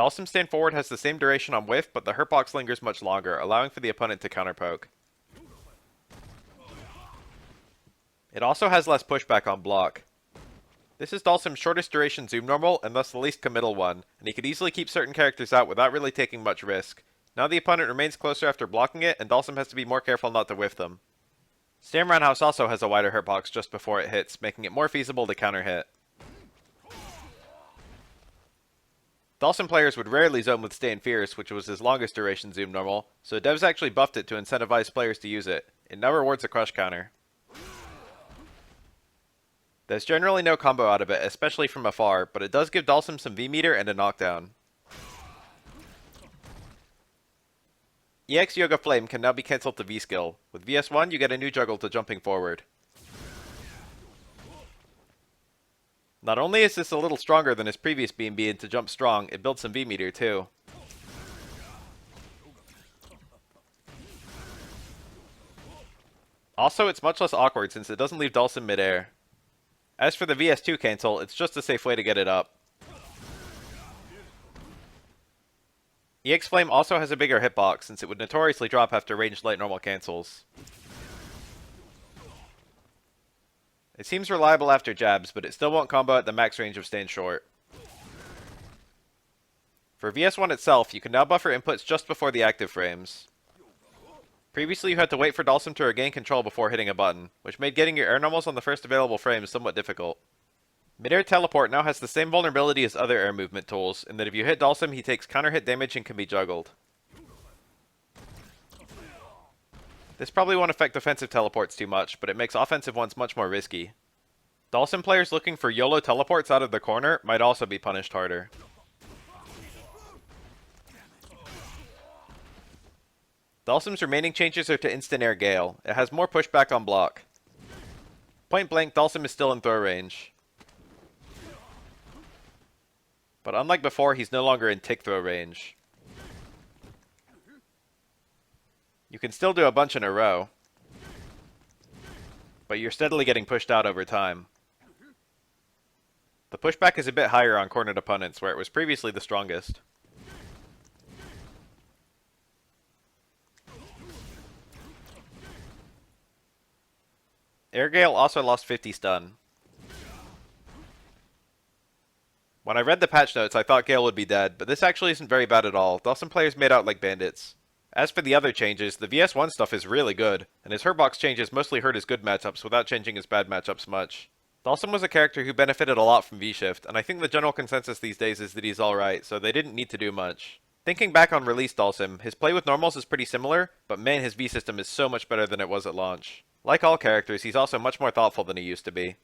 Dhalsim stand forward has the same duration on whiff, but the hurtbox lingers much longer, allowing for the opponent to counterpoke. It also has less pushback on block. This is Dhalsim's shortest duration zoom normal, and thus the least committal one, and he could easily keep certain characters out without really taking much risk. Now the opponent remains closer after blocking it, and Dhalsim has to be more careful not to whiff them. Stand Roundhouse also has a wider hurtbox just before it hits, making it more feasible to counter hit. Dhalsim players would rarely zone with Stand Fierce, which was his longest duration zoom normal, so devs actually buffed it to incentivize players to use it. It now rewards a crush counter. There's generally no combo out of it, especially from afar, but it does give Dhalsim some V-meter and a knockdown. EX Yoga Flame can now be cancelled to V-skill. With VS1, you get a new juggle to jumping forward. Not only is this a little stronger than his previous B&B, and to jump strong, it builds some V-meter too. Also, it's much less awkward since it doesn't leave Dhalsim mid-air. As for the VS2 cancel, it's just a safe way to get it up. EX Flame also has a bigger hitbox since it would notoriously drop after ranged light normal cancels. It seems reliable after jabs, but it still won't combo at the max range of Stand Short. For VS1 itself, you can now buffer inputs just before the active frames. Previously you had to wait for Dhalsim to regain control before hitting a button, which made getting your air normals on the first available frame somewhat difficult. Mid-air teleport now has the same vulnerability as other air movement tools, in that if you hit Dhalsim, he takes counter hit damage and can be juggled. This probably won't affect defensive teleports too much, but it makes offensive ones much more risky. Dhalsim players looking for YOLO teleports out of the corner might also be punished harder. Dhalsim's remaining changes are to instant air Gale. It has more pushback on block. Point blank, Dhalsim is still in throw range. But unlike before, he's no longer in tick throw range. You can still do a bunch in a row, but you're steadily getting pushed out over time. The pushback is a bit higher on cornered opponents, where it was previously the strongest. Air Gale also lost 50 stun. When I read the patch notes, I thought Gale would be dead, but this actually isn't very bad at all. Dhalsim players made out like bandits. As for the other changes, the VS1 stuff is really good, and his hurtbox changes mostly hurt his good matchups without changing his bad matchups much. Dhalsim was a character who benefited a lot from V-Shift, and I think the general consensus these days is that he's alright, so they didn't need to do much. Thinking back on release Dhalsim, his play with normals is pretty similar, but man, his V-system is so much better than it was at launch. Like all characters, he's also much more thoughtful than he used to be.